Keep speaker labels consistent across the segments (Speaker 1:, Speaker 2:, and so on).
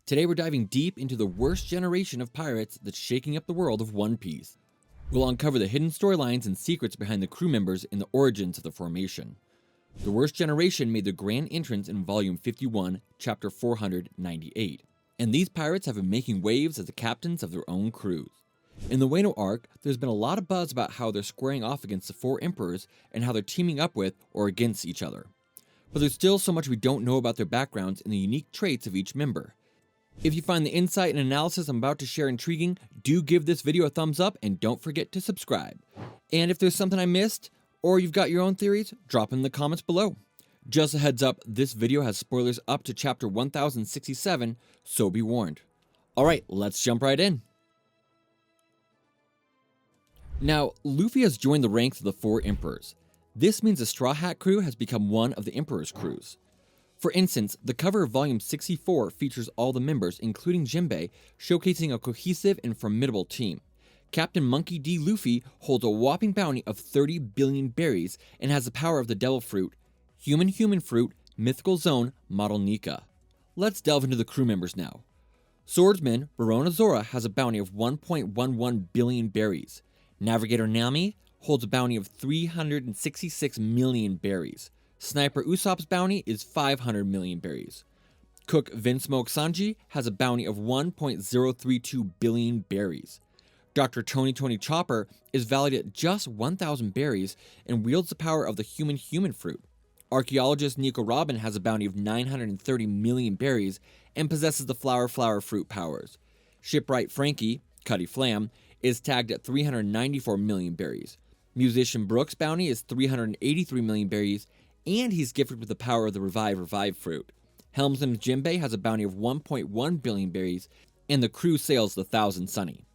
Speaker 1: Today we're diving deep into the worst generation of pirates that's shaking up the world of One Piece. We'll uncover the hidden storylines and secrets behind the crew members and the origins of the formation. The worst generation made their grand entrance in Volume 51, Chapter 498, and these pirates have been making waves as the captains of their own crews. In the Wano arc, there's been a lot of buzz about how they're squaring off against the four emperors and how they're teaming up with or against each other. But there's still so much we don't know about their backgrounds and the unique traits of each member. If you find the insight and analysis I'm about to share intriguing, do give this video a thumbs up and don't forget to subscribe. And if there's something I missed, or you've got your own theories, drop in the comments below. Just a heads up, this video has spoilers up to chapter 1067, so be warned. Alright, let's jump right in. Now, Luffy has joined the ranks of the four emperors. This means the Straw Hat crew has become one of the emperor's crews. For instance, the cover of Volume 64 features all the members, including Jinbei, showcasing a cohesive and formidable team. Captain Monkey D. Luffy holds a whopping bounty of 30 billion berries and has the power of the Devil Fruit, Human Fruit, Mythical Zone, Model Nika. Let's delve into the crew members now. Swordsman Barona Zora has a bounty of 1.11 billion berries. Navigator Nami holds a bounty of 366 million berries. Sniper Usopp's bounty is 500 million berries. Cook Vinsmoke Sanji has a bounty of 1.032 billion berries. Dr. Tony Chopper is valued at just 1,000 berries and wields the power of the Human Fruit. Archaeologist Nico Robin has a bounty of 930 million berries and possesses the Flower Fruit powers. Shipwright Frankie, Cuddy Flam, is tagged at 394 million berries. Musician Brooks' bounty is 383 million berries, and he's gifted with the power of the Revive fruit. Helmsman Jinbei has a bounty of 1.1 billion berries, and the crew sails the Thousand Sunny.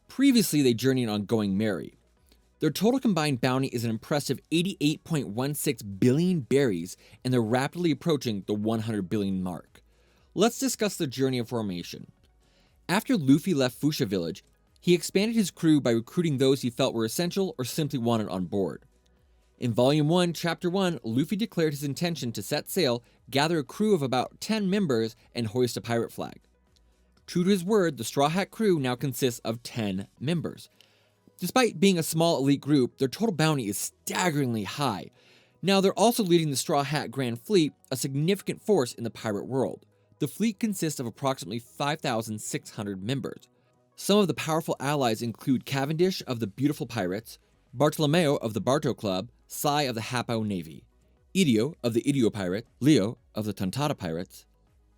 Speaker 1: Previously, they journeyed on Going Merry. Their total combined bounty is an impressive 88.16 billion berries, and they're rapidly approaching the 100 billion mark. Let's discuss the journey of formation. After Luffy left Fuchsia Village, he expanded his crew by recruiting those he felt were essential or simply wanted on board. In Volume 1, Chapter 1, Luffy declared his intention to set sail, gather a crew of about 10 members, and hoist a pirate flag. True to his word, the Straw Hat crew now consists of 10 members. Despite being a small elite group, their total bounty is staggeringly high. Now, they're also leading the Straw Hat Grand Fleet, a significant force in the pirate world. The fleet consists of approximately 5,600 members. Some of the powerful allies include Cavendish of the Beautiful Pirates, Bartolomeo of the Barto Club, Sai of the Hapo Navy, Idio of the Idio Pirate, Leo of the Tantata Pirates,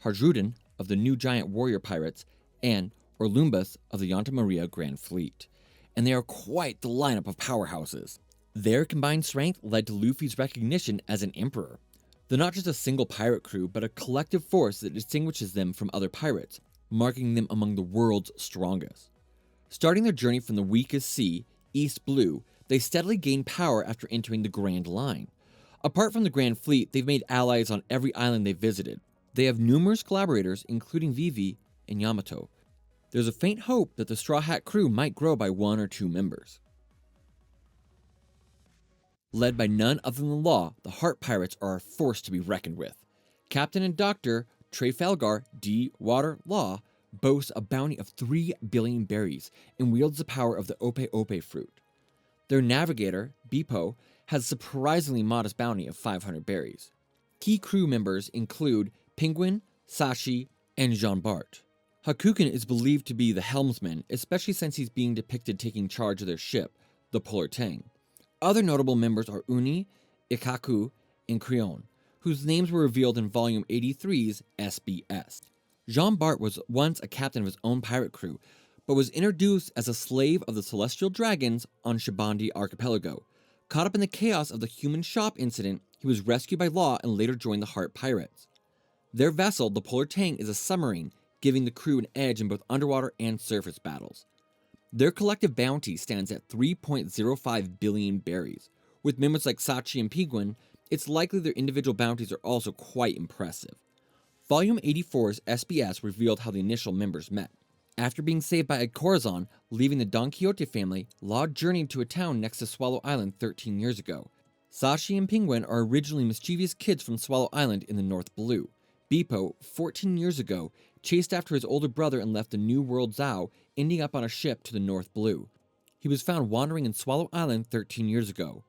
Speaker 1: Harjruden of the New Giant Warrior Pirates, and Orlumbus of the Yanta Maria Grand Fleet. And they are quite the lineup of powerhouses. Their combined strength led to Luffy's recognition as an emperor. They're not just a single pirate crew, but a collective force that distinguishes them from other pirates, marking them among the world's strongest. Starting their journey from the weakest sea, East Blue, they steadily gained power after entering the Grand Line. Apart from the Grand Fleet, they've made allies on every island they've visited. They have numerous collaborators, including Vivi and Yamato. There's a faint hope that the Straw Hat crew might grow by 1 or 2 members. Led by none other than the Law, the Heart Pirates are a force to be reckoned with. Captain and Dr. Trafalgar D. Water Law boasts a bounty of 3 billion berries and wields the power of the Ope fruit. Their navigator, Bepo, has a surprisingly modest bounty of 500 berries. Key crew members include Penguin, Sashi, and Jean Bart. Hakuken is believed to be the helmsman, especially since he's being depicted taking charge of their ship, the Polar Tang. Other notable members are Uni, Ikaku, and Creon, whose names were revealed in Volume 83's SBS. Jean Bart was once a captain of his own pirate crew, but was introduced as a slave of the Celestial Dragons on Shibandi Archipelago. Caught up in the chaos of the human shop incident, he was rescued by Law and later joined the Heart Pirates. Their vessel, the Polar Tang, is a submarine, giving the crew an edge in both underwater and surface battles. Their collective bounty stands at 3.05 billion berries. With members like Sachi and Penguin, it's likely their individual bounties are also quite impressive. Volume 84's SBS revealed how the initial members met. After being saved by Ed Corazon, leaving the Don Quixote family, Law journeyed to a town next to Swallow Island 13 years ago. Sashi and Penguin are originally mischievous kids from Swallow Island in the North Blue. Bepo, 14 years ago, chased after his older brother and left the New World Zao, ending up on a ship to the North Blue. He was found wandering in Swallow Island 13 years ago.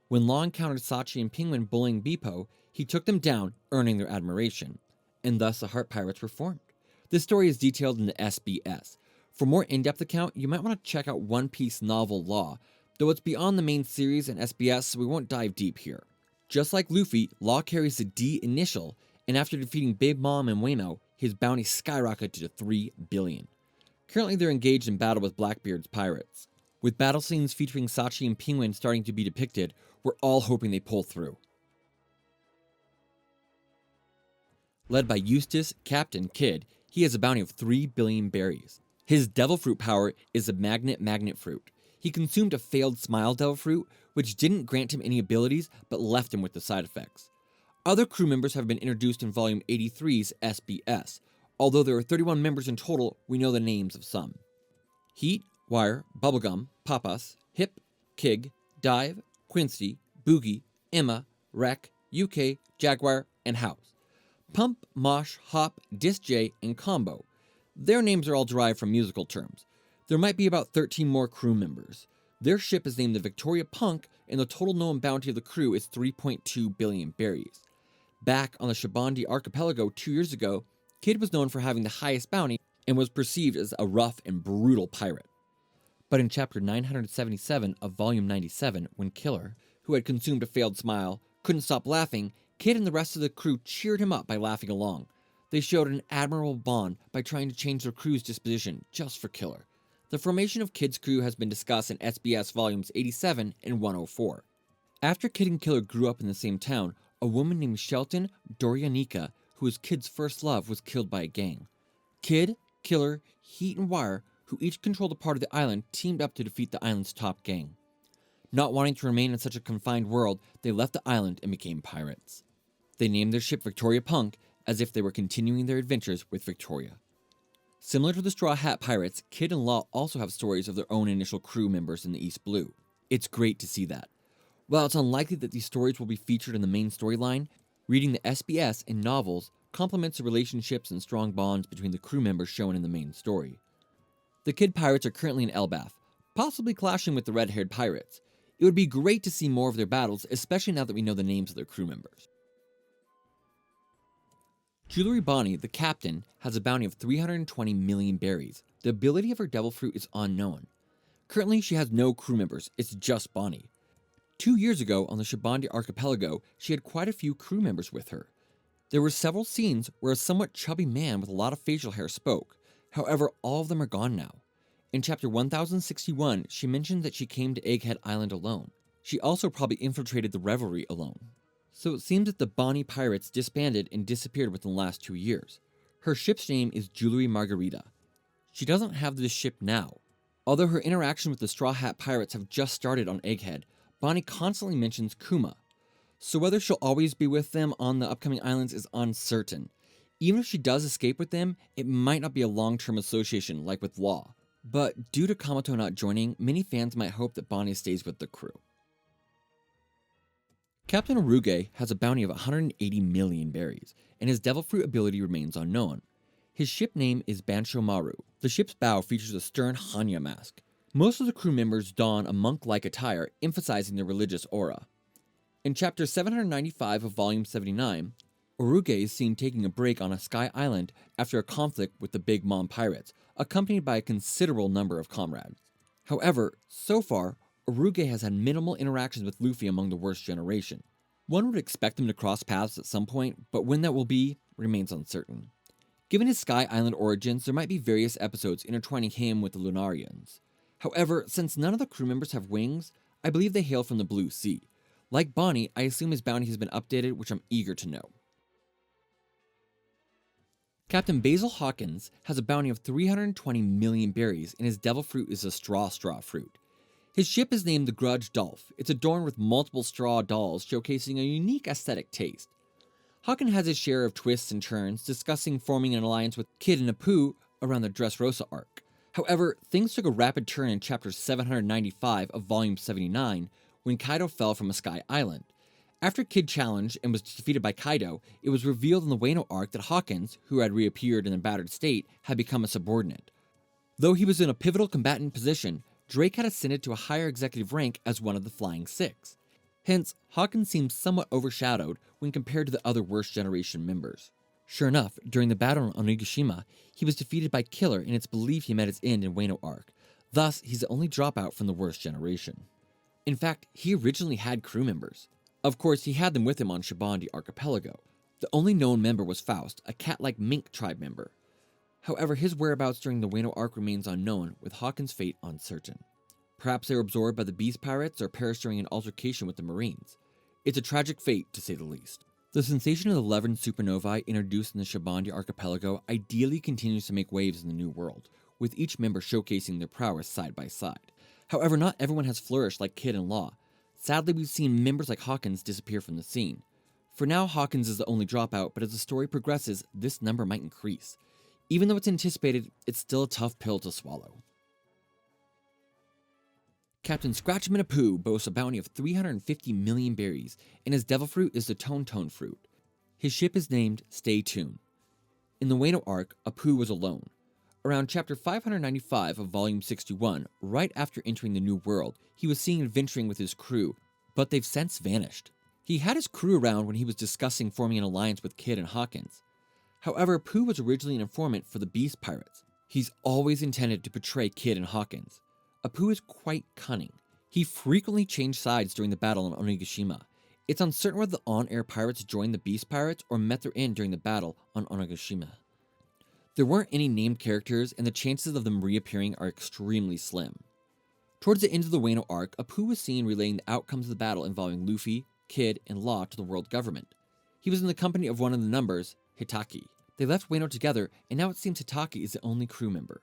Speaker 1: When Law encountered Sachi and Penguin bullying Bepo, he took them down, earning their admiration. And thus the Heart Pirates were formed. This story is detailed in the SBS. For more in-depth account, you might want to check out One Piece novel Law, though it's beyond the main series and SBS, so we won't dive deep here. Just like Luffy, Law carries the D initial, and after defeating Big Mom and Wano, his bounty skyrocketed to 3 billion. Currently they're engaged in battle with Blackbeard's pirates. With battle scenes featuring Sachi and Penguin starting to be depicted, we're all hoping they pull through. Led by Eustace, Captain Kid, he has a bounty of 3 billion berries. His devil fruit power is a magnet fruit. He consumed a failed smile devil fruit, which didn't grant him any abilities, but left him with the side effects. Other crew members have been introduced in Volume 83's SBS. Although there are 31 members in total, we know the names of some. Heat, Wire, Bubblegum, Papas, Hip, Kig, Dive, Quincy, Boogie, Emma, Wreck, UK, Jaguar, and House. Pump, Mosh, Hop, Disc J, and Combo. Their names are all derived from musical terms. There might be about 13 more crew members. Their ship is named the Victoria Punk, and the total known bounty of the crew is 3.2 billion berries. Back on the Shabandi archipelago 2 years ago, Kid was known for having the highest bounty and was perceived as a rough and brutal pirate. But in chapter 977 of volume 97, when Killer, who had consumed a failed smile, couldn't stop laughing, Kid and the rest of the crew cheered him up by laughing along. They showed an admirable bond by trying to change their crew's disposition just for Killer. The formation of Kid's crew has been discussed in SBS volumes 87 and 104. After Kid and Killer grew up in the same town, a woman named Shelton Dorianica, who was Kid's first love, was killed by a gang. Kid, Killer, Heat, and Wire, who each controlled a part of the island, teamed up to defeat the island's top gang. Not wanting to remain in such a confined world, they left the island and became pirates. They named their ship Victoria Punk, as if they were continuing their adventures with Victoria. Similar to the Straw Hat Pirates, Kid and Law also have stories of their own initial crew members in the East Blue. It's great to see that. While it's unlikely that these stories will be featured in the main storyline, reading the SBS and novels complements the relationships and strong bonds between the crew members shown in the main story. The Kid Pirates are currently in Elbaf, possibly clashing with the red-haired pirates. It would be great to see more of their battles, especially now that we know the names of their crew members. Jewelry Bonnie, the captain, has a bounty of 320 million berries. The ability of her devil fruit is unknown. Currently, she has no crew members, it's just Bonnie. 2 years ago, on the Shabandi archipelago, she had quite a few crew members with her. There were several scenes where a somewhat chubby man with a lot of facial hair spoke. However, all of them are gone now. In chapter 1061, she mentioned that she came to Egghead Island alone. She also probably infiltrated the Revelry alone. So it seems that the Bonnie Pirates disbanded and disappeared within the last 2 years. Her ship's name is Jewelry Margarita. She doesn't have this ship now. Although her interaction with the Straw Hat Pirates have just started on Egghead, Bonnie constantly mentions Kuma. So whether she'll always be with them on the upcoming islands is uncertain. Even if she does escape with them, it might not be a long-term association like with Law. But due to Kamato not joining, many fans might hope that Bonnie stays with the crew. Captain Aruge has a bounty of 180 million berries, and his devil fruit ability remains unknown. His ship name is Bansho Maru. The ship's bow features a stern Hanya mask. Most of the crew members don a monk-like attire, emphasizing their religious aura. In chapter 795 of volume 79, Aruge is seen taking a break on a sky island after a conflict with the Big Mom Pirates, accompanied by a considerable number of comrades. However, so far, Aruge has had minimal interactions with Luffy among the worst generation. One would expect them to cross paths at some point, but when that will be remains uncertain. Given his Sky Island origins, there might be various episodes intertwining him with the Lunarians. However, since none of the crew members have wings, I believe they hail from the Blue Sea. Like Bonnie, I assume his bounty has been updated, which I'm eager to know. Captain Basil Hawkins has a bounty of 320 million berries, and his devil fruit is a straw fruit. His ship is named the Grudge Dolph. It's adorned with multiple straw dolls, showcasing a unique aesthetic taste. Hawkins has his share of twists and turns, discussing forming an alliance with Kid and Apu around the Dressrosa arc. However, things took a rapid turn in chapter 795 of volume 79 when Kaido fell from a sky island. After Kid challenged and was defeated by Kaido, it was revealed in the Wano arc that Hawkins, who had reappeared in a battered state, had become a subordinate. Though he was in a pivotal combatant position, Drake had ascended to a higher executive rank as one of the Flying Six. Hence, Hawkins seems somewhat overshadowed when compared to the other Worst Generation members. Sure enough, during the battle on Onigashima, he was defeated by Killer and it's believed he met his end in Wano arc. Thus, he's the only dropout from the Worst Generation. In fact, he originally had crew members. Of course, he had them with him on Shibandi Archipelago. The only known member was Faust, a cat-like mink tribe member. However, his whereabouts during the Wano arc remains unknown, with Hawkins' fate uncertain. Perhaps they were absorbed by the Beast Pirates or perished during an altercation with the Marines. It's a tragic fate, to say the least. The sensation of the 11 supernovae introduced in the Shibandi Archipelago ideally continues to make waves in the New World, with each member showcasing their prowess side by side. However, not everyone has flourished like Kid and Law. Sadly, we've seen members like Hawkins disappear from the scene. For now, Hawkins is the only dropout, but as the story progresses, this number might increase. Even though it's anticipated, it's still a tough pill to swallow. Captain Scratchman Apu boasts a bounty of 350 million berries, and his devil fruit is the Tone fruit. His ship is named Stay Tuned. In the Wano arc, Apu was alone. Around chapter 595 of volume 61, right after entering the New World, he was seen adventuring with his crew, but they've since vanished. He had his crew around when he was discussing forming an alliance with Kid and Hawkins. However, Apu was originally an informant for the Beast Pirates. He's always intended to betray Kid and Hawkins. Apu is quite cunning. He frequently changed sides during the battle on Onigashima. It's uncertain whether the on-air pirates joined the Beast Pirates or met their end during the battle on Onigashima. There weren't any named characters, and the chances of them reappearing are extremely slim. Towards the end of the Wano arc, Apu was seen relaying the outcomes of the battle involving Luffy, Kid, and Law to the world government. He was in the company of one of the numbers, Hitaki. They left Wano together, and now it seems Hitaki is the only crew member.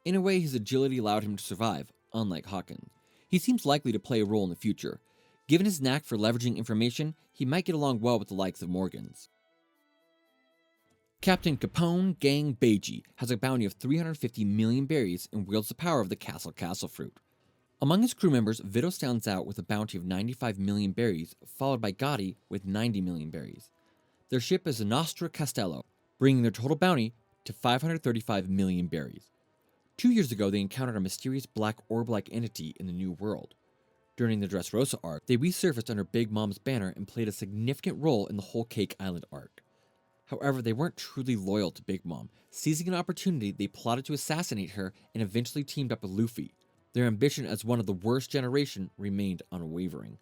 Speaker 1: In a way, his agility allowed him to survive, unlike Hawkins. He seems likely to play a role in the future. Given his knack for leveraging information, he might get along well with the likes of Morgans. Captain Capone Gang Beiji has a bounty of 350 million berries and wields the power of the Castle fruit. Among his crew members, Vito stands out with a bounty of 95 million berries, followed by Gotti with 90 million berries. Their ship is the Nostra Castello, bringing their total bounty to 535 million berries. 2 years ago, they encountered a mysterious black orb-like entity in the New World. During the Dressrosa arc, they resurfaced under Big Mom's banner and played a significant role in the Whole Cake Island arc. However, they weren't truly loyal to Big Mom. Seizing an opportunity, they plotted to assassinate her and eventually teamed up with Luffy. Their ambition as one of the Worst Generation remained unwavering.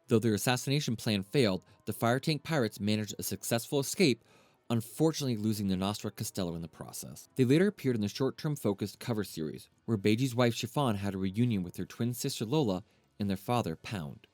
Speaker 1: Though their assassination plan failed, the Fire Tank Pirates managed a successful escape, unfortunately losing the Nostra Castello in the process. They later appeared in the short-term focused cover series, where Beiji's wife Chiffon had a reunion with her twin sister Lola and their father Pound.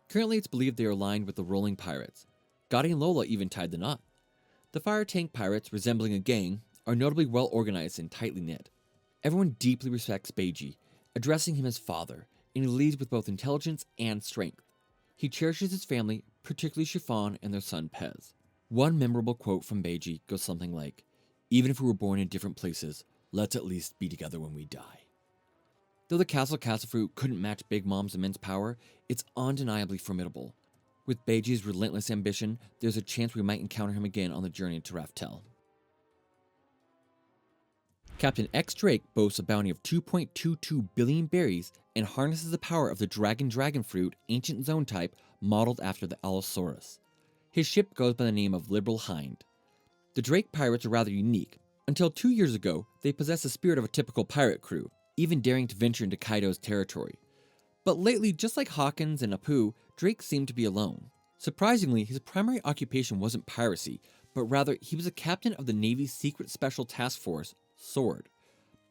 Speaker 1: Currently, it's believed they are aligned with the Rolling Pirates. Gotti and Lola even tied the knot. The Fire Tank Pirates, resembling a gang, are notably well organized and tightly knit. Everyone deeply respects Beiji, addressing him as father, and he leads with both intelligence and strength. He cherishes his family, particularly Chiffon and their son Pez. One memorable quote from Beiji goes something like, "Even if we were born in different places, let's at least be together when we die." Though the Castle fruit couldn't match Big Mom's immense power, it's undeniably formidable. With Beiji's relentless ambition, there's a chance we might encounter him again on the journey to Raftel. Captain X Drake boasts a bounty of 2.22 billion berries and harnesses the power of the Dragon fruit, ancient zone type, modeled after the Allosaurus. His ship goes by the name of Liberal Hind. The Drake pirates are rather unique. Until 2 years ago, they possessed the spirit of a typical pirate crew, even daring to venture into Kaido's territory. But lately, just like Hawkins and Apu, Drake seemed to be alone. Surprisingly, his primary occupation wasn't piracy, but rather he was a captain of the Navy's Secret Special Task Force, SWORD.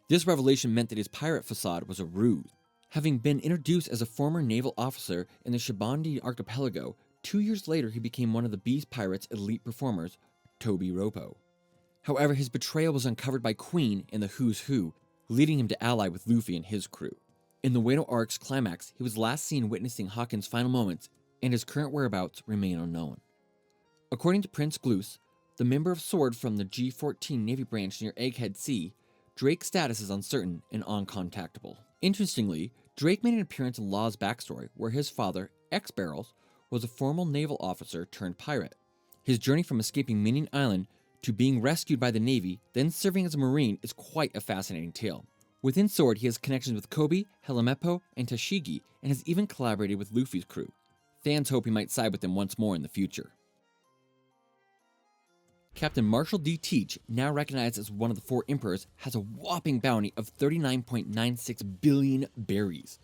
Speaker 1: This revelation meant that his pirate facade was a ruse. Having been introduced as a former naval officer in the Shibandi Archipelago, 2 years later he became one of the Beast Pirates' elite performers, Toby Ropo. However, his betrayal was uncovered by Queen and the Who's Who, leading him to ally with Luffy and his crew. In the Wano arc's climax, he was last seen witnessing Hawkins' final moments, and his current whereabouts remain unknown. According to Prince Gloos, the member of SWORD from the G-14 Navy branch near Egghead Sea, Drake's status is uncertain and uncontactable. Interestingly, Drake made an appearance in Law's backstory, where his father, X-Barrels, was a former naval officer turned pirate. His journey from escaping Minion Island to being rescued by the Navy, then serving as a Marine, is quite a fascinating tale. Within Sword, he has connections with Kobe, Helmepo, and Tashigi, and has even collaborated with Luffy's crew. Fans hope he might side with them once more in the future. Captain Marshall D. Teach, now recognized as one of the 4 Emperors, has a whopping bounty of 39.96 billion berries.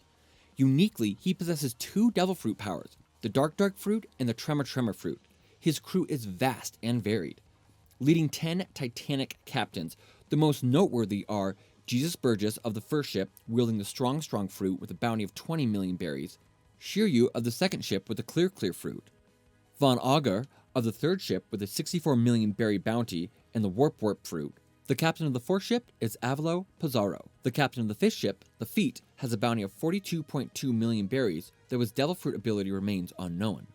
Speaker 1: Uniquely, he possesses 2 Devil Fruit powers, the Dark Fruit and the Tremor Fruit. His crew is vast and varied. Leading 10 Titanic captains, the most noteworthy are Jesus Burgess of the first ship, wielding the Strong Fruit with a bounty of 20 million berries, Shiryu of the second ship with the Clear Fruit, Von Augur of the third ship with a 64 million berry bounty and the Warp Fruit. The captain of the fourth ship is Avalo Pizarro. The captain of the fifth ship, the Feet, has a bounty of 42.2 million berries, though his Devil Fruit ability remains unknown.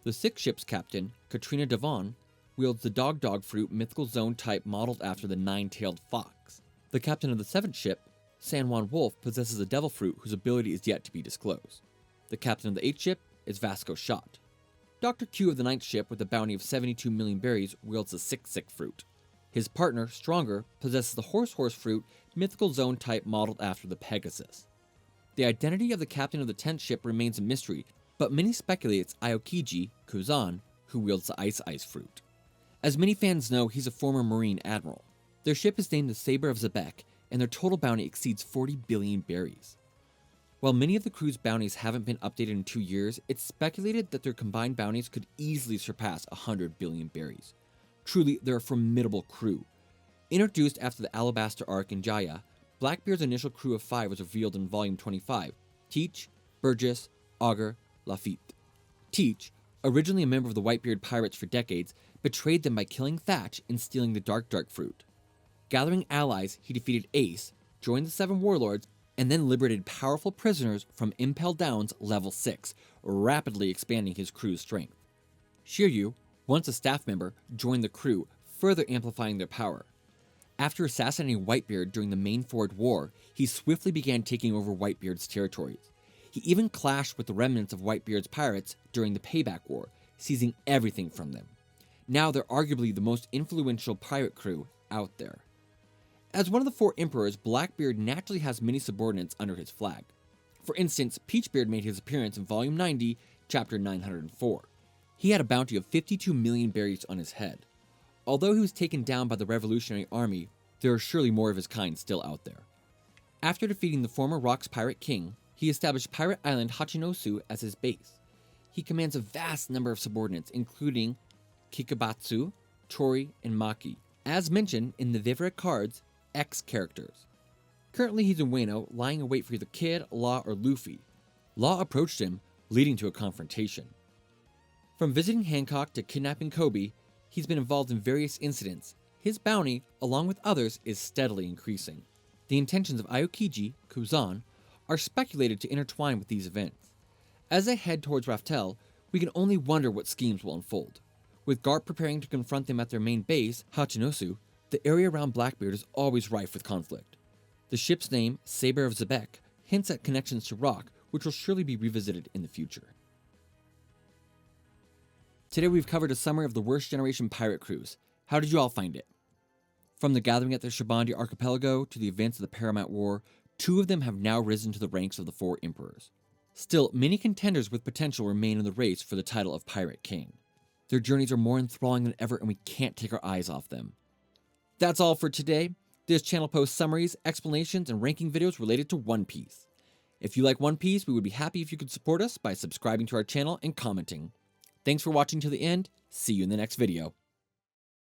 Speaker 1: The sixth ship's captain, Katrina Devon, wields the Dog Fruit mythical zone type modeled after the 9-tailed fox. The captain of the seventh ship, San Juan Wolf, possesses a Devil Fruit whose ability is yet to be disclosed. The captain of the eighth ship is Vasco Shot. Dr. Q of the ninth ship, with a bounty of 72 million berries, wields the Sick Fruit. His partner, Stronger, possesses the Horse Fruit mythical zone type modeled after the Pegasus. The identity of the captain of the 10th ship remains a mystery, but many speculate it's Aokiji Kuzan, who wields the Ice Fruit. As many fans know, he's a former Marine admiral. Their ship is named the Saber of Zebek, and their total bounty exceeds 40 billion berries. While many of the crew's bounties haven't been updated in 2 years, it's speculated that their combined bounties could easily surpass 100 billion berries. Truly, they're a formidable crew. Introduced after the Alabaster arc in Jaya, Blackbeard's initial crew of 5 was revealed in Volume 25, Teach, Burgess, Augur, Lafitte. Teach, originally a member of the Whitebeard pirates for decades, betrayed them by killing Thatch and stealing the Dark Fruit. Gathering allies, he defeated Ace, joined the 7 warlords, and then liberated powerful prisoners from Impel Down's level 6, rapidly expanding his crew's strength. Shiryu, once a staff member, joined the crew, further amplifying their power. After assassinating Whitebeard during the Mainford War, he swiftly began taking over Whitebeard's territories. He even clashed with the remnants of Whitebeard's pirates during the Payback War, seizing everything from them. Now they're arguably the most influential pirate crew out there. As one of the 4 emperors, Blackbeard naturally has many subordinates under his flag. For instance, Peachbeard made his appearance in Volume 90, Chapter 904. He had a bounty of 52 million berries on his head. Although he was taken down by the Revolutionary Army, there are surely more of his kind still out there. After defeating the former Rocks Pirate King, he established Pirate Island Hachinosu as his base. He commands a vast number of subordinates, including Kikabatsu, Tori, and Maki, as mentioned in the Vivre cards, X characters. Currently he's in Wano, lying in wait for either Kid, Law, or Luffy. Law approached him, leading to a confrontation. From visiting Hancock to kidnapping Kobe, he's been involved in various incidents. His bounty, along with others, is steadily increasing. The intentions of Aokiji, Kuzan, are speculated to intertwine with these events. As they head towards Raftel, we can only wonder what schemes will unfold. With Garp preparing to confront them at their main base, Hachinosu, the area around Blackbeard is always rife with conflict. The ship's name, Saber of Zebek, hints at connections to Rock, which will surely be revisited in the future. Today we've covered a summary of the worst generation pirate crews. How did you all find it? From the gathering at the Shabandi Archipelago to the events of the Paramount War, 2 of them have now risen to the ranks of the 4 emperors. Still, many contenders with potential remain in the race for the title of Pirate King. Their journeys are more enthralling than ever, and we can't take our eyes off them. That's all for today. This channel posts summaries, explanations, and ranking videos related to One Piece. If you like One Piece, we would be happy if you could support us by subscribing to our channel and commenting. Thanks for watching to the end. See you in the next video.